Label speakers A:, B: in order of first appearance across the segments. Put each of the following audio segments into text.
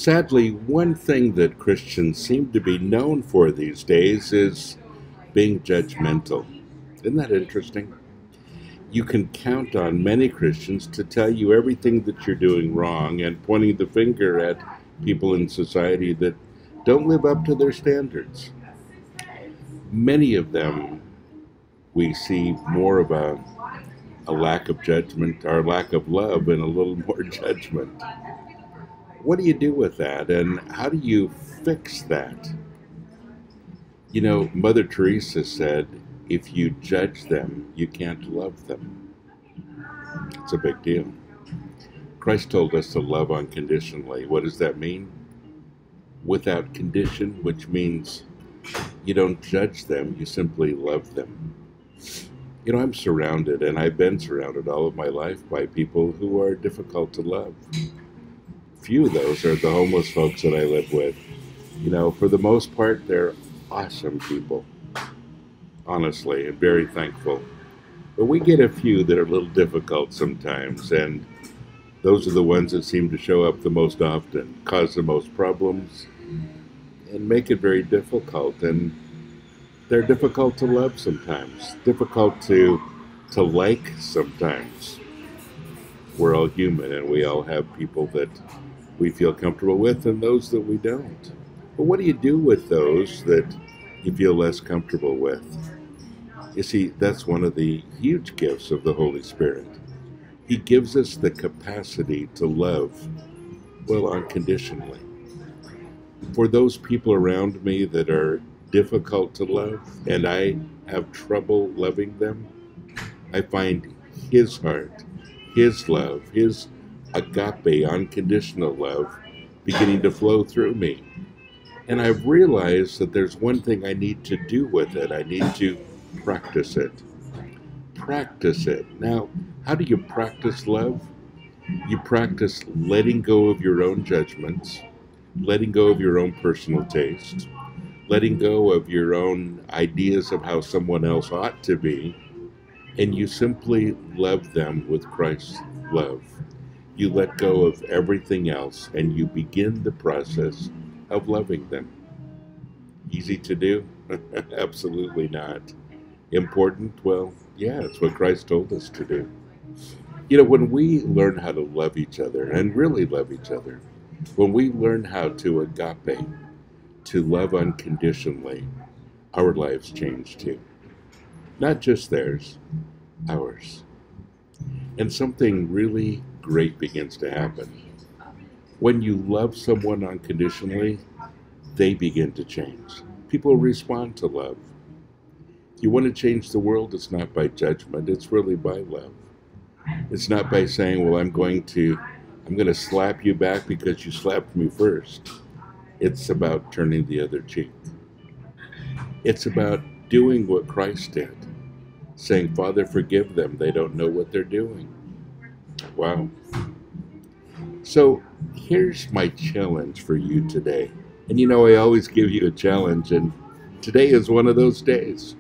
A: Sadly, one thing that Christians seem to be known for these days is being judgmental. Isn't that interesting? You can count on many Christians to tell you everything that you're doing wrong and pointing the finger at people in society that don't live up to their standards. Many of them we see more of a lack of judgment or lack of love and a little more judgment. What do you do with that, and how do you fix that? You know, Mother Teresa said, if you judge them, you can't love them. It's a big deal. Christ told us to love unconditionally. What does that mean? Without condition, which means you don't judge them, you simply love them. You know, I'm surrounded, and I've been surrounded all of my life by people who are difficult to love. Few of those are the homeless folks that I live with. You know, for the most part, they're awesome people, honestly, and very thankful. But we get a few that are a little difficult sometimes, and those are the ones that seem to show up the most often, cause the most problems, and make it very difficult. And they're difficult to love sometimes, difficult to like sometimes. We're all human, and we all have people that we feel comfortable with and those that we don't. But what do you do with those that you feel less comfortable with? You see, that's one of the huge gifts of the Holy Spirit. He gives us the capacity to love, well, unconditionally. For those people around me that are difficult to love, and I have trouble loving them, I find His heart, His love, His agape, unconditional love, beginning to flow through me. And I've realized that there's one thing I need to do with it. I need to practice it. Practice it. Now, how do you practice love? You practice letting go of your own judgments, letting go of your own personal taste, letting go of your own ideas of how someone else ought to be, and you simply love them with Christ's love. You let go of everything else, and you begin the process of loving them. Easy to do? Absolutely not. Important? Well, yeah, it's what Christ told us to do. You know, when we learn how to love each other, and really love each other, when we learn how to agape, to love unconditionally, our lives change too. Not just theirs, ours. And something really great begins to happen. When you love someone unconditionally, they begin to change. People respond to love. If you want to change the world, it's not by judgment, it's really by love. It's not by saying, well, I'm going to slap you back because you slapped me first. It's about turning the other cheek. It's about doing what Christ did, saying, Father, forgive them. They don't know what they're doing. Wow. So here's my challenge for you today. And you know, I always give you a challenge, and today is one of those days.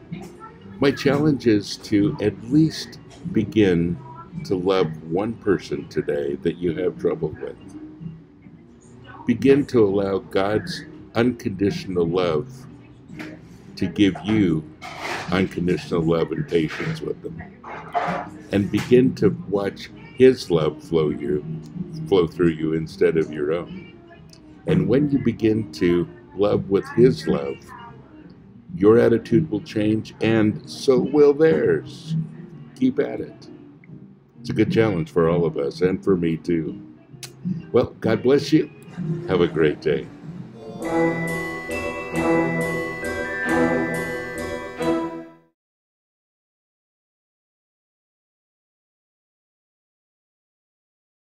A: My challenge is to at least begin to love one person today that you have trouble with. Begin to allow God's unconditional love to give you unconditional love and patience with them. And begin to watch His love flow through you instead of your own. And when you begin to love with His love, your attitude will change, and so will theirs. Keep at it. It's a good challenge for all of us, and for me too. Well, God bless you. Have a great day.